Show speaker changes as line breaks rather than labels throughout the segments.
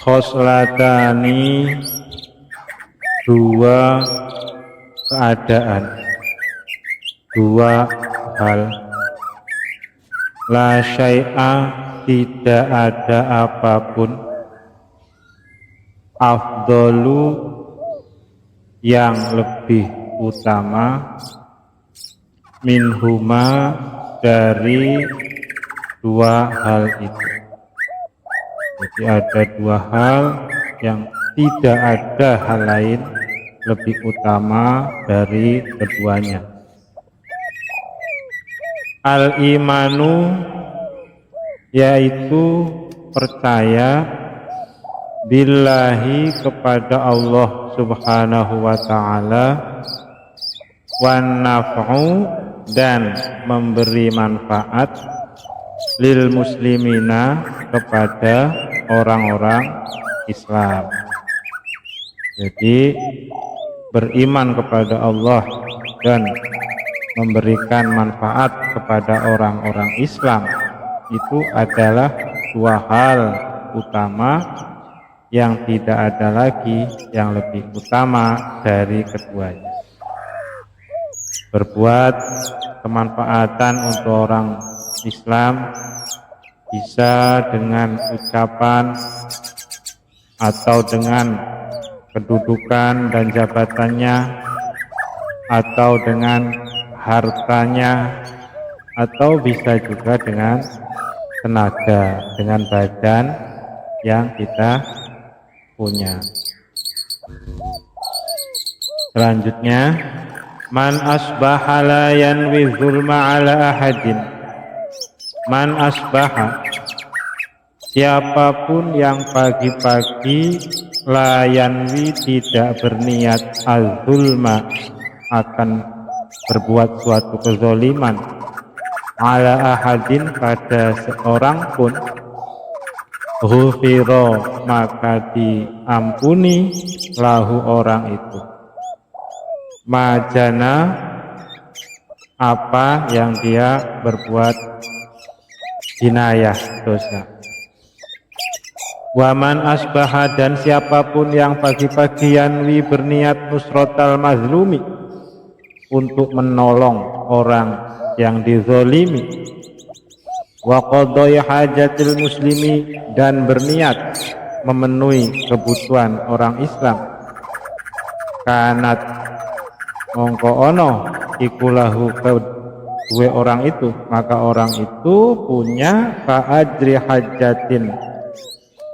khoslatani, dua keadaan, dua hal. La syai'a, tidak ada apapun. Afdalu, yang lebih utama. Minhuma, dari dua hal itu. Jadi ada dua hal yang tidak ada hal lain lebih utama dari keduanya. Al-imanu, yaitu percaya, billahi, kepada Allah subhanahu wa ta'ala, wan naf'u, dan memberi manfaat, lil muslimina, kepada orang-orang Islam. Jadi beriman kepada Allah dan memberikan manfaat kepada orang-orang Islam itu adalah dua hal utama yang tidak ada lagi yang lebih utama dari keduanya. Berbuat kemanfaatan untuk orang Islam bisa dengan ucapan atau dengan kedudukan dan jabatannya, atau dengan hartanya, atau bisa juga dengan tenaga, dengan badan yang kita punya. Selanjutnya, man asbaha la yanwi zulma ala ahadin. Man asbaha, siapapun yang pagi-pagi la yanwi, tidak berniat az-zulma, akan berbuat suatu kezaliman, ala ahadin, pada seorang pun, ghufira, maka diampuni lahu, orang itu, majana, apa yang dia berbuat jinayah, dosa. Waman asbaha, dan siapapun yang pagi-pagi yanwi, berniat nusrotal mazlumi, untuk menolong orang yang dizolimi, wa qadai hajatil muslimi, dan berniat memenuhi kebutuhan orang Islam, kanat, mongko ono ikulahu, kedua orang itu, maka orang itu punya fa'ajri hajatin,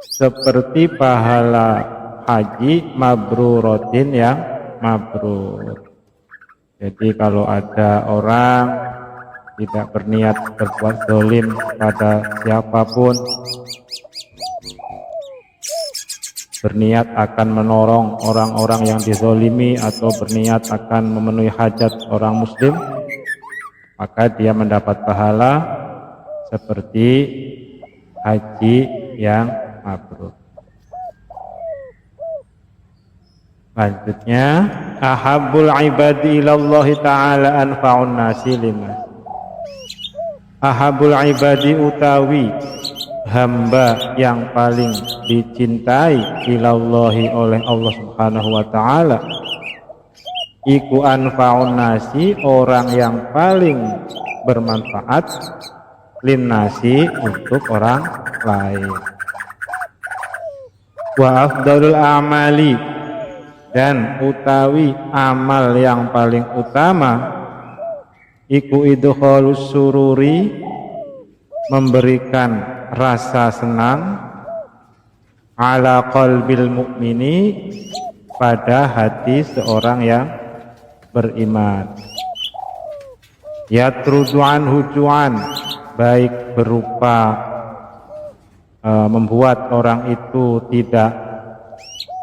seperti pahala haji mabrurotin, yang mabrur. Jadi kalau ada orang tidak berniat berbuat zalim pada siapapun, berniat akan menolong orang-orang yang dizolimi, atau berniat akan memenuhi hajat orang muslim, maka dia mendapat pahala seperti haji yang mabrur. Selanjutnya, ahabbul ibadi ilallahi ta'ala anfa'un nasi lima. Ahabbul ibadi, utawi hamba yang paling dicintai, ilallahi, oleh Allah subhanahu wa ta'ala, iku anfa'un nasi, orang yang paling bermanfaat, linnasi, untuk orang lain. Wa afdalul a'mali, dan utawi amal yang paling utama, iku idkhalus sururi, memberikan rasa senang, ala qalbil mu'mini, pada hati seorang yang beriman. Yatrudu anhu ju'an, baik berupa membuat orang itu tidak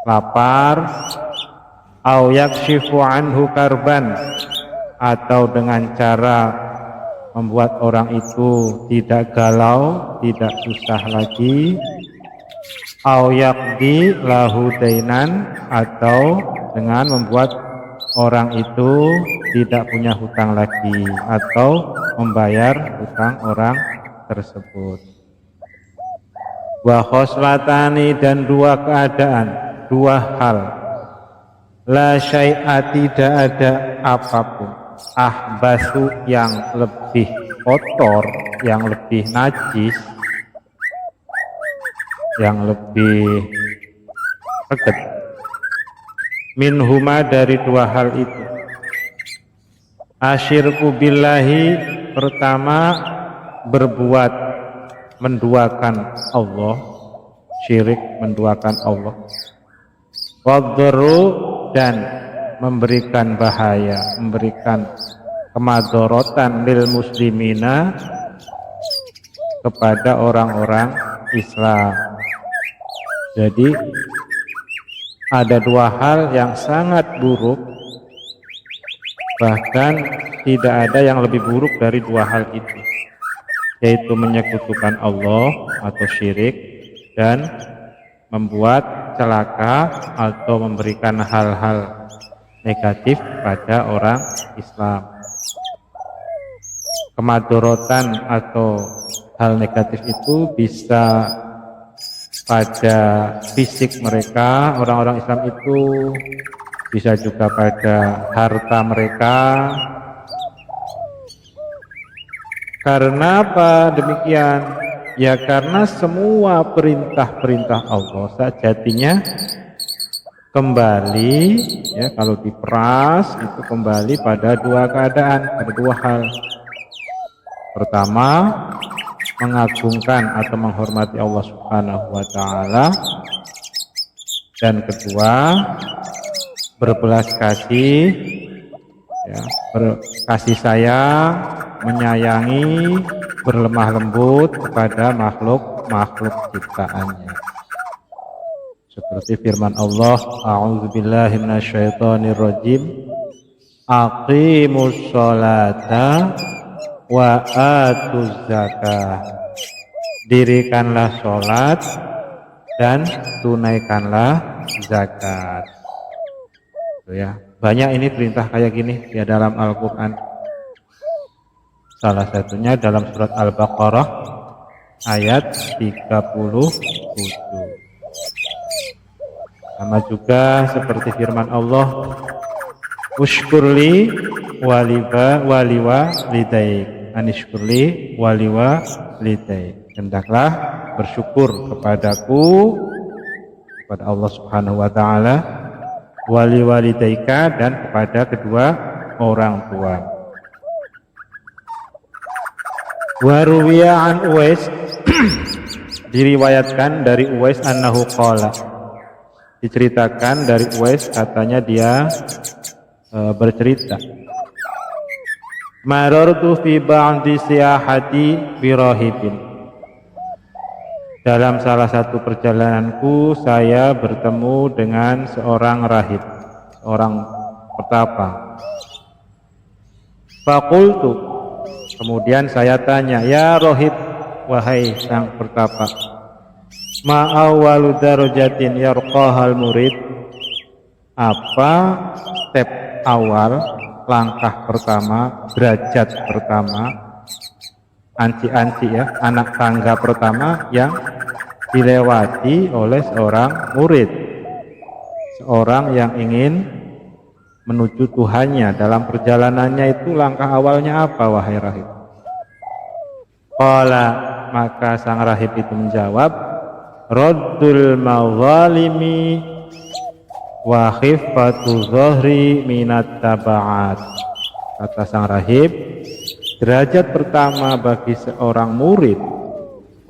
lapar, au yakshifu anhu karban, atau dengan cara membuat orang itu tidak galau, tidak susah lagi, au yaqdi lahu dainan, atau dengan membuat orang itu tidak punya hutang lagi, atau membayar hutang orang tersebut. wa khoslatani dan dua keadaan, dua hal, la syai'a tidak ada apapun, ahbasu yang lebih kotor, yang lebih najis, yang lebih reget, minhuma dari dua hal itu. Asyirku billahi, pertama berbuat menduakan Allah, syirik menduakan Allah, wadharu dan memberikan bahaya, memberikan kemadorotan lil muslimina kepada orang-orang Islam. Jadi ada dua hal yang sangat buruk, bahkan tidak ada yang lebih buruk dari dua hal itu, yaitu menyekutukan Allah atau syirik dan membuat celaka atau memberikan hal-hal negatif pada orang Islam. Kemadorotan atau hal negatif itu bisa pada fisik mereka, orang-orang Islam itu, bisa juga pada harta mereka. Karena apa demikian? Ya karena semua perintah-perintah Allah sejatinya kembali, ya kalau diperas itu kembali pada dua keadaan, pada dua hal. Pertama, mengagungkan atau menghormati Allah Subhanahu wa taala, dan kedua, berbelas kasih, ya, berkasih sayang, menyayangi, berlemah lembut kepada makhluk ciptaannya. Seperti firman Allah, a'udzubillahi minasyaitonirrajim, aqimus sholata wa atuz zakah, dirikanlah sholat dan tunaikanlah zakat. Ya, banyak ini perintah kayak gini ya dalam Al-Quran. Salah satunya dalam surat Al-Baqarah ayat 37. Sama juga seperti firman Allah, ushkurli waliwa lidaik, anishkurli waliwa lidaik, hendaklah bersyukur kepadaku, kepada Allah Subhanahu wa taala, walidaika dan kepada kedua orang tua. Wa ruwiya an Uwais diriwayatkan dari Uwais annahu qala, diceritakan dari Uwais katanya dia bercerita, marartu fi ba'di siyahati birahibin, dalam salah satu perjalananku saya bertemu dengan seorang rahib, seorang petapa. Faqultu, kemudian saya tanya, ya rohib, wahai sang petapa, ma awwalu darajatin yarqahal murid, apa step awal, langkah pertama, derajat pertama, anci-anci ya, anak tangga pertama yang dilewati oleh seorang murid, seorang yang ingin menuju Tuhannya. Dalam perjalanannya itu langkah awalnya apa, wahai rahib? Qala, maka sang rahib itu menjawab, raddul mazalimi wa khifatu dhahri minat tabaat. Kata sang rahib, derajat pertama bagi seorang murid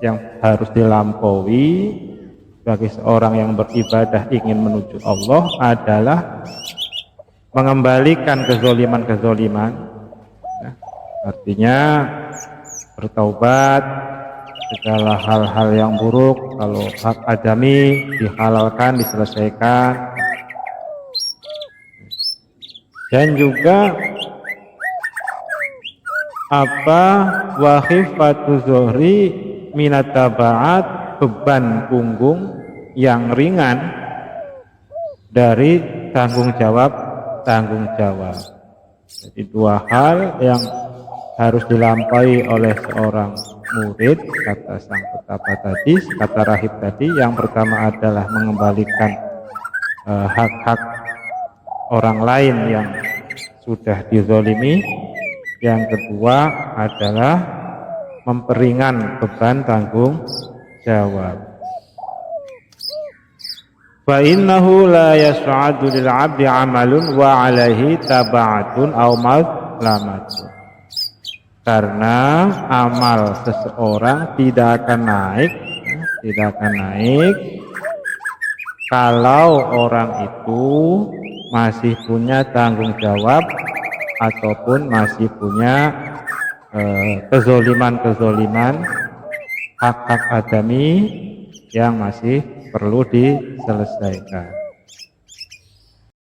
yang harus dilampaui bagi seorang yang beribadah ingin menuju Allah adalah mengembalikan kezoliman-kezoliman, ya, artinya bertaubat, segala hal-hal yang buruk, kalau hak adami dihalalkan, diselesaikan, dan juga apa wahifatu zuhri minat tabaat, beban punggung yang ringan dari tanggung jawab. Jadi dua hal yang harus dilampaui oleh seorang murid, kata sang petapa tadi, kata rahib tadi, yang pertama adalah mengembalikan hak-hak orang lain yang sudah dizolimi. Yang kedua adalah memperingan beban tanggung jawab. Fa innahu la yas'adu lil 'abdi 'amalun wa 'alaihi taba'atun aw mazlamatun. Karena amal seseorang tidak akan naik kalau orang itu masih punya tanggung jawab ataupun masih punya kezoliman hak-hak adami yang masih perlu diselesaikan.